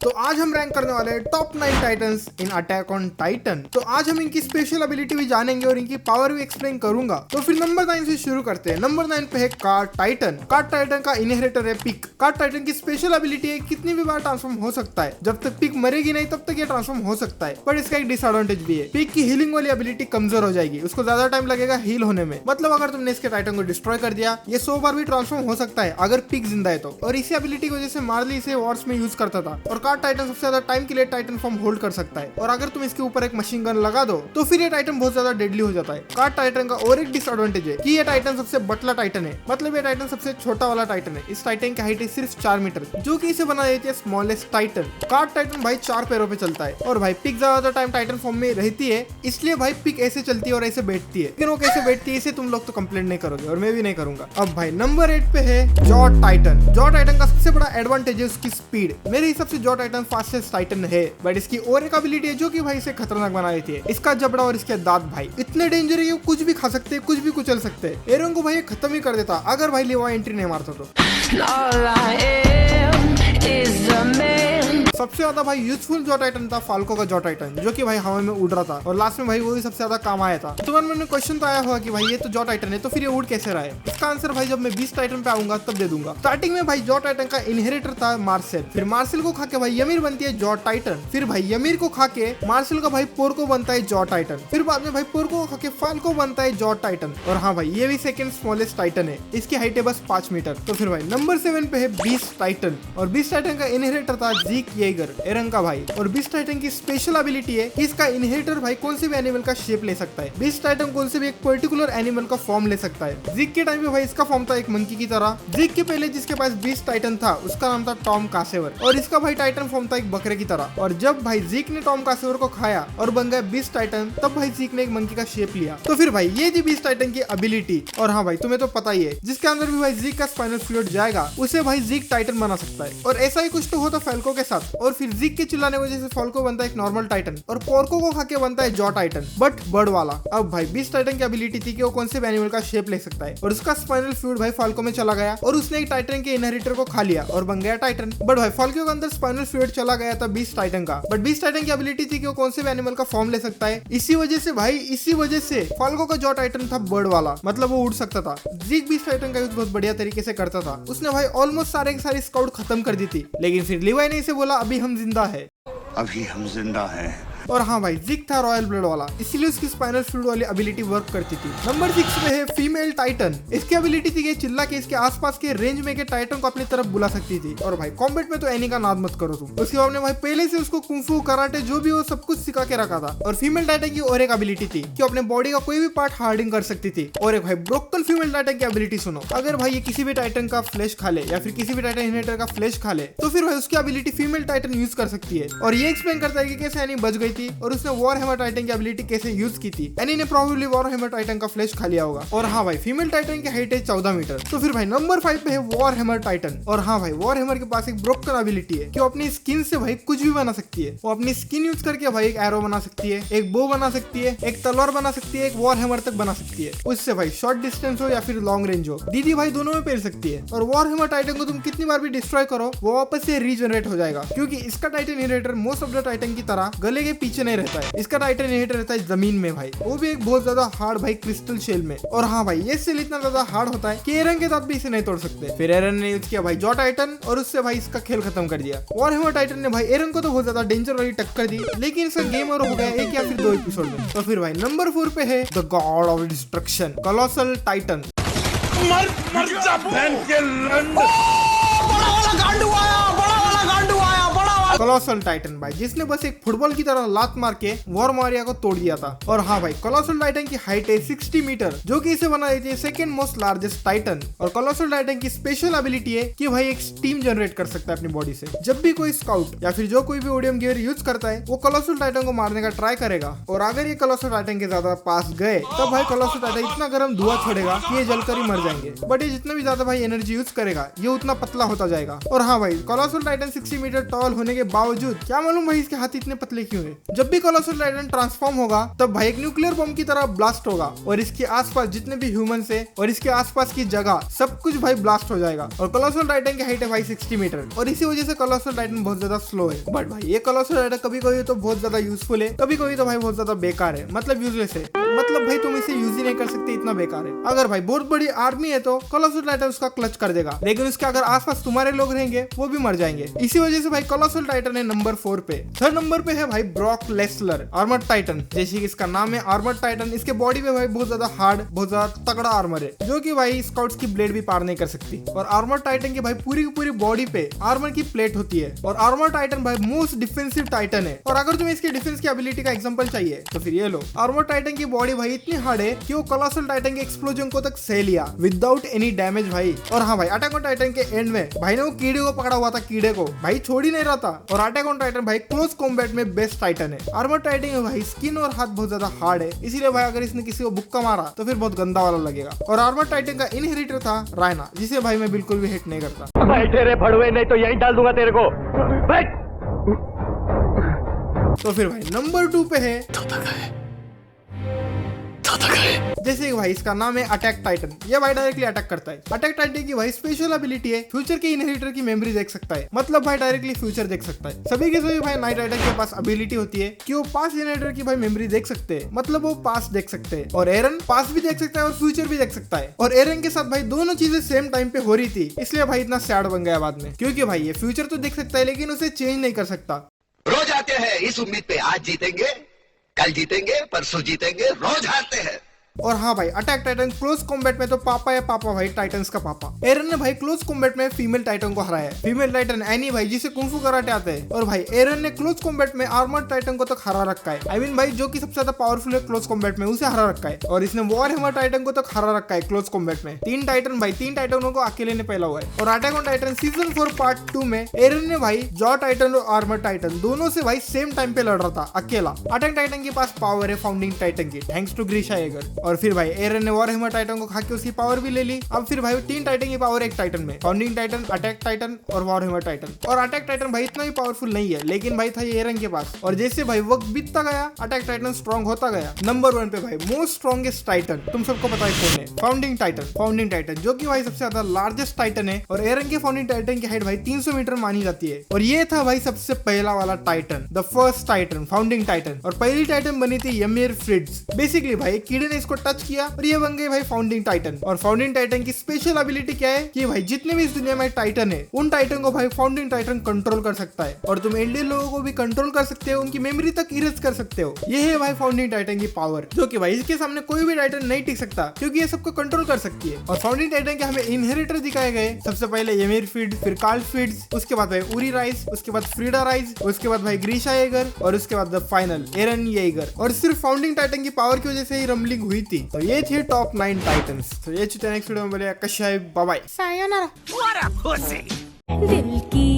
तो आज हम रैंक करने वाले हैं top 9 titans in attack on Titan. तो आज हम इनकी स्पेशल एबिलिटी भी जानेंगे और इनकी पावर भी एक्सप्लेन करूंगा। तो फिर नंबर 9 से शुरू करते हैं। नंबर 9 पे है कार्ड टाइटन। कार्ड टाइटन का इनहेरिटर है पिक। कार्ड टाइटन की स्पेशल एबिलिटी है कितनी भी बार ट्रांसफॉर्म हो सकता है, जब तक पिक मरेगी नहीं तब तक ये ट्रांसफॉर्म हो सकता है। पर इसका एक डिसएडवांटेज भी है, पिक की हीलिंग वाली एबिलिटी कमजोर हो जाएगी, उसको ज्यादा टाइम लगेगा हील होने में। मतलब अगर तुमने इसके टाइटन को डिस्ट्रॉय कर दिया, ये 100 बार भी ट्रांसफॉर्म हो सकता है अगर पिक जिंदा है तो। और इसी एबिलिटी की वजह से मार्ली इसे वॉर्स में यूज करता था। और कार्ड टाइटन सबसे ज्यादा टाइम के लिए टाइटन फॉर्म होल्ड कर सकता है। और अगर तुम इसके ऊपर एक मशीन गन लगा दो तो फिर ये टाइटन बहुत ज्यादा डेडली हो जाता है। कार्ड टाइटन का और एक डिसएडवांटेज है कि ये टाइटन सबसे बटला टाइटन है, मतलब ये टाइटन सबसे छोटा वाला टाइटन है। इस टाइटन की हाइट है सिर्फ 4 मीटर, जो कि इसे बना देती है स्मॉलेस्ट टाइटन। कार्ड टाइटन भाई 4 पैरों पे चलता है और भाई पिक ज्यादा टाइम टाइटन फॉर्म में रहती है, इसलिए भाई पिक ऐसे चलती है और ऐसे बैठती है। लेकिन वो कैसे बैठती है इसे तुम लोग तो कंप्लेंट नहीं करोगे और मैं भी नहीं करूंगा। अब भाई नंबर 8 पे है जॉ टाइटन। जॉ टाइटन का सबसे बड़ा एडवांटेज है उसकी स्पीड। मेरे हिसाब से जॉ टाइटन फास्टेस्ट टाइटन है, बट इसकी और एक एबिलिटी है जो कि भाई इसे खतरनाक बना देती है। इसका जबड़ा और इसके दांत भाई इतने डेंजर है कि कुछ भी खा सकते हैं, कुछ भी कुचल सकते हैं। एरोन को भाई ये खत्म ही कर देता अगर भाई लेवा एंट्री नहीं मारता तो। सबसे ज्यादा भाई यूजफुल जॉ टाइटन था फाल्को का जॉ टाइटन, जो कि भाई हवा में उड़ रहा था और लास्ट में भाई वो ही सबसे ज्यादा काम आया था। तो मन में क्वेश्चन तो आया होगा कि भाई ये तो जॉ टाइटन है तो फिर ये उड़ कैसे रहा है। इसका आंसर भाई जब मैं 20 टाइटन पे आऊंगा तब दे दूंगा। स्टार्टिंग में भाई जॉ टाइटन का इनहेरिटर था मार्सेल, फिर मार्सेल को खा के भाई यमीर बनती है जॉ टाइटन, फिर भाई यमीर को खा के मार्सेल का भाई पोर्को बनता है जॉ टाइटन, फिर बाद में भाई पोर्को को खा के फाल्को बनता है जॉ टाइटन। और हाँ भाई ये भी सेकंड स्मॉलेस्ट टाइटन है, इसकी हाइट है बस 5 मीटर। तो फिर भाई नंबर 7 पे है बीस्ट टाइटन। और बीस्ट टाइटन का इनहेरिटर था जीक येगर, एरन का भाई। और बीस्ट टाइटन की स्पेशल एबिलिटी है कि इसका इनहेरिटर भाई कौन से भी एनिमल का शेप ले सकता है। बीस्ट टाइटन कौन से भी एक पर्टिकुलर एनिमल का फॉर्म ले सकता है। जीक के टाइम पे भाई इसका फॉर्म था एक मंकी की तरह। जीक के पहले जिसके पास बीस्ट टाइटन था उसका नाम था टॉम कासेवर, और इसका भाई टाइटन फॉर्म था एक बकरे की तरह। और जब भाई जीक ने टॉम कासेवर को खाया और बन गया बीस्ट टाइटन, तब भाई जीक ने एक मंकी का शेप लिया। तो फिर भाई ये थी बीस्ट टाइटन की एबिलिटी। और हाँ भाई तुम्हें तो पता ही है, जिसके अंदर भी भाई जीक का स्पाइनल फ्लूइड जाएगा उसे भाई जीक टाइटन बना सकता है। और ऐसा ही कुछ तो होता फाल्को के साथ। और फिर जीक के चिल्लाने की वजह से फाल्को बनता है एक नॉर्मल टाइटन और पोर्को को खा के बनता है जॉ टाइटन, बट बर्ड वाला। अब भाई बीस्ट टाइटन की एबिलिटी थी कि वो कौन से एनिमल का शेप ले सकता है। और उसका स्पाइनल फ्लूइड भाई फाल्को में चला गया और उसने एक टाइटन के इनहेरिटर को खा लिया और बन गया टाइटन। बट भाई फाल्को के अंदर स्पाइनल फ्लूइड चला गया था बीस्ट टाइटन का, बट बीस्ट टाइटन की एबिलिटी थी कि वो कौन से भी एनिमल का फॉर्म ले सकता है। इसी वजह से फाल्को का जॉ टाइटन था बर्ड वाला, मतलब वो उड़ सकता था। जीक बीस्ट टाइटन का यूज बहुत बढ़िया तरीके से करता था। उसने भाई ऑलमोस्ट सारे के सारे स्काउट खत्म कर दी थी, लेकिन फिर लिवाई ने इसे बोला अभी हम जिंदा है। अभी हम जिंदा हैं। और हाँ भाई जिक था रॉयल ब्लड वाला, इसीलिए उसकी स्पाइनल फ्लूइड वाली एबिलिटी वर्क करती थी। नंबर 6 पे है फीमेल टाइटन। इसकी एबिलिटी थी कि चिल्ला के इसके आसपास के रेंज में के टाइटन को अपनी तरफ बुला सकती थी। और भाई कॉम्बैट में तो एनी का नाद मत करो तुम। उसके बाद में भाई पहले से उसको कुंफू कराटे जो भी वो सब कुछ सिखा के रखा था। और फीमेल टाइटन की और एक एबिलिटी थी कि अपने बॉडी का कोई भी पार्ट हार्डिंग कर सकती थी। और एक भाई ब्रोकन फीमेल टाइटन की एबिलिटी सुनो, अगर भाई ये किसी भी टाइटन का फ्लैश खा ले या फिर किसी भी टाइटन इनहेरिटर का फ्लैश खा ले तो फिर भाई उसकी एबिलिटी फीमेल टाइटन यूज कर सकती है। और ये एक्सप्लेन करता है कि कैसे एनी बच गई थी और उसने वॉर हैमर टाइटन की एबिलिटी कैसे यूज की थी। एनी ने प्रोबेबली वॉर हैमर टाइटन का फ्लैश खा लिया होगा। और हाँ भाई फीमेल टाइटन की हाइट है 14 मीटर। तो फिर भाई नंबर 5 पे है वॉर हैमर टाइटन। और हाँ भाई वॉर हैमर के पास एक ब्रोकन एबिलिटी है कि वो अपनी स्किन से भाई कुछ भी बना सकती है। वो अपनी स्किन यूज करके भाई एक एरो बना सकती है, एक बो बना सकती है, एक तलवार बना सकती है, एक वॉर हैमर तक बना सकती है। उससे भाई शॉर्ट डिस्टेंस हो या फिर लॉन्ग रेंज हो, दीदी भाई दोनों में पहन सकती है। और वॉर हैमर टाइटन को तुम कितनी बार भी डिस्ट्रॉय करो वो वापस से रीजनरेट हो जाएगा, क्योंकि इसका Titan inheritor most of the Titan की तरह गले के पीछे नहीं रहता है। इसका टाइटन इनहेरिटर रहता है जमीन में भाई, वो भी एक बहुत ज्यादा हार्ड भाई क्रिस्टल शेल में। और हाँ भाई ये सेल इतना ज्यादा हार्ड होता है कि एरन के साथ भी इसे नहीं तोड़ सकते। फिर एरन ने यूज किया भाई जॉ टाइटन और उससे भाई इसका खेल खत्म कर दिया। वॉर हैमर टाइटन ने भाई एरन को तो बहुत ज्यादा डेंजर वाली टक्कर दी, लेकिन इसका गेम और हो गया एक या फिर 2 एपिसोड में। तो फिर भाई नंबर 4 पे है the God of destruction colossal Titan. मर जा बहन के लंड। कोलोसल टाइटन भाई जिसने बस एक फुटबॉल की तरह लात मार के वॉरमारिया को तोड़ दिया था। और हाँ भाई कोलोसल टाइटन की हाइट है 60 मीटर, जो कि इसे बना देती है सेकंड मोस्ट लार्जेस्ट टाइटन। और कोलोसल टाइटन की स्पेशल एबिलिटी है कि भाई एक स्टीम जनरेट कर सकता है अपनी बॉडी से। जब भी कोई स्काउट या फिर जो कोई भी ओडियम गियर यूज करता है वो कोलोसल टाइटन को मारने का ट्राई करेगा, और अगर ये कोलोसल टाइटन के ज्यादा पास गए तब भाई कोलोसल टाइटन इतना गर्म धुआं छोड़ेगा कि ये जलकर ही मर जाएंगे। बट ये जितना भी ज्यादा भाई एनर्जी यूज करेगा ये उतना पतला होता जाएगा। और हाँ भाई कोलोसल टाइटन 60 मीटर टॉल होने के बावजूद क्या मालूम भाई इसके हाथ इतने पतले क्यों है। जब भी कोलोसल टाइटन ट्रांसफॉर्म होगा तब भाई एक न्यूक्लियर बम की तरह ब्लास्ट होगा और इसके आसपास जितने भी ह्यूमंस है और इसके आसपास की जगह सब कुछ भाई ब्लास्ट हो जाएगा। और कोलोसल टाइटन की हाइट है भाई 60 मीटर और इसी वजह से कोलोसल टाइटन बहुत ज्यादा स्लो है। बट भाई ये कोलोसल टाइटन कभी कभी तो बहुत ज्यादा यूजफुल है, कभी कभी तो भाई बहुत ज्यादा बेकार है, मतलब यूजलेस है, मतलब भाई तुम इसे यूज ही नहीं कर सकते, इतना बेकार है। अगर भाई बहुत बड़ी आर्मी है तो कोलोसल टाइटन उसका क्लच कर देगा, लेकिन उसके अगर आसपास तुम्हारे लोग रहेंगे वो भी मर जाएंगे। इसी वजह से भाई कोलोसल टाइटन है नंबर 4 पे। थर्ड नंबर पे है भाई ब्रॉक लेसलर आर्मर्ड टाइटन। जैसे कि इसका नाम है आर्मर्ड टाइटन, इसके बॉडी पे भाई बहुत ज्यादा हार्ड, बहुत ज्यादा तगड़ा आर्मर है जो कि भाई स्काउट्स की ब्लेड भी पार नहीं कर सकती। और आर्मर्ड टाइटन की भाई पूरी की पूरी बॉडी पे आर्मर की प्लेट होती है। और आर्मर्ड टाइटन भाई मोस्ट डिफेंसिव टाइटन है। और अगर तुम्हें इसके डिफेंस की एबिलिटी का एग्जांपल चाहिए तो फिर ये लो। आर्मर्ड टाइटन की बॉडी भाई इतनी हार्ड है कि वो कोलोसल टाइटन के एक्सप्लोजन को तक सह लिया विदाउट एनी डैमेज भाई। और हाँ भाई अटैक ऑन टाइटन के एंड में भाई ने वो कीड़े को पकड़ा हुआ था, कीड़े को भाई छोड़ ही नहीं रहा था। और अटैक ऑन टाइटन भाई क्लोज कॉम्बैट में बेस्ट टाइटन है। आर्मर्ड टाइटन में भाई स्किन और हाथ बहुत ज्यादा हार्ड है, इसीलिए भाई अगर इसने किसी को बुक्का मारा तो फिर बहुत गंदा वाला लगेगा। और आर्मर्ड टाइटन का इनहेरिटर था रायना, जिसे भाई मैं बिल्कुल भी हिट नहीं करता। बैठे रे भड़वे, नहीं तो यहीं डाल दूंगा तेरे को। बैठ। तो फिर भाई नंबर 2 पे है जैसे कि भाई इसका नाम है अटैक टाइटन। ये भाई डायरेक्टली अटैक करता है। अटैक टाइटन की भाई स्पेशल एबिलिटी है फ्यूचर के इनहेरिटर की मेमोरी देख सकता है, मतलब भाई डायरेक्टली फ्यूचर देख सकता है। सभी के सभी भाई नाइट राइडर के पास एबिलिटी होती है कि वो पास इनहेरिटर की भाई मेमोरी देख सकते हैं, मतलब वो पास देख सकते हैं। और एरन पास भी देख सकता है और फ्यूचर भी देख सकता है। और एरन के साथ भाई दोनों चीजें सेम टाइम पे हो रही थी, इसलिए भाई इतना सैड बन गया बाद में, क्योंकि भाई ये फ्यूचर तो देख सकता है लेकिन उसे चेंज नहीं कर सकता। रोज आते हैं इस उम्मीद पे आज जीतेंगे, कल जीतेंगे, परसों जीतेंगे, रोज हारते हैं। और हाँ भाई अटैक टाइटन क्लोज कॉम्बैट में तो पापा है पापा भाई टाइटन्स का पापा। एरन ने भाई क्लोज कॉम्बैट में फीमेल टाइटन को हराया है, फीमेल टाइटन एनी भाई जिसे कुंफू कराटे आते हैं। और भाई एरन ने क्लोज कॉम्बैट में आर्मर्ड टाइटन को तो हरा रखा है, आई मीन भाई जो कि सबसे ज्यादा पावरफुल है क्लोज कॉम्बैट में, उसे हरा रखा है। और इसने वॉर हैमर टाइटन को तो हरा रखा है क्लोज कॉम्बैट में। 3 टाइटन भाई 3 टाइटनों को अकेले ने पहला हुआ है। और attack on Titan season 4 part 2 में एरन ने भाई जॉ टाइटन और आर्मर्ड टाइटन दोनों से भाई सेम टाइम पे लड़ रहा था अकेला। अटैक टाइटन के पास पावर है फाउंडिंग टाइटन की, थैंक्स टू ग्रीशा एगर। और फिर भाई एरन ने वॉर हैमर टाइटन को खा के उसकी पावर भी ले ली। अब फिर भाई 3 टाइटन की पावर एक टाइटन में, फाउंडिंग टाइटन, अटैक टाइटन और वॉर हैमर टाइटन। और अटैक टाइटन भाई इतना भी पावरफुल नहीं है, लेकिन भाई था ये एरन के पास। और जैसे भाई वक्त बीतता गया अटैक टाइटन स्ट्रॉन्ग होता गया। नंबर 1 पे भाई मोस्ट स्ट्रॉन्गेस्ट टाइटन तुम सबको पता है कौन है, फाउंडिंग टाइटन। फाउंडिंग टाइटन जो कि भाई सबसे ज्यादा लार्जेस्ट टाइटन है। और एरन के फाउंडिंग टाइटन की हाइट भाई 300 मीटर मानी जाती है। और ये था भाई सबसे पहला वाला Titan, the first Titan, founding Titan. और पहली टाइटन बनी थी यमीर फ्रिड्स। बेसिकली भाई कीड़े ने इसको टच किया और ये बन गए भाई फाउंडिंग टाइटन। और फाउंडिंग टाइटन की स्पेशल एबिलिटी क्या है कि भाई जितने भी इस दुनिया में टाइटन है उन टाइटन को भाई फाउंडिंग टाइटन कंट्रोल कर सकता है। और तुम इंडियन लोगों को भी कंट्रोल कर सकते हो, उनकी मेमोरी तक इरेज कर सकते हो। ये है भाई फाउंडिंग टाइटन की पावर, जो कि भाई इसके सामने कोई भी टाइटन नहीं टिक सकता, क्योंकि ये सबको कंट्रोल कर सकती है। और फाउंडिंग टाइटन के हमें इनहेरिटर दिखाए गए, सबसे पहले यमीर फ्रिड, फिर कार्ल फ्रिड्स, उसके बाद भाई उरी राइस, उसके बाद फ्रीडा राइस, उसके बाद भाई ग्रीशा येगर और उसके बाद द फाइनल एरन येगर। और सिर्फ फाउंडिंग टाइटन की पावर की वजह से ही रम्बलिंग हुई थी। तो ये थी टॉप 9 टाइटन्स। तो ये नेक्स्ट वीडियो में बोले कश्य बाय बाय। दिल की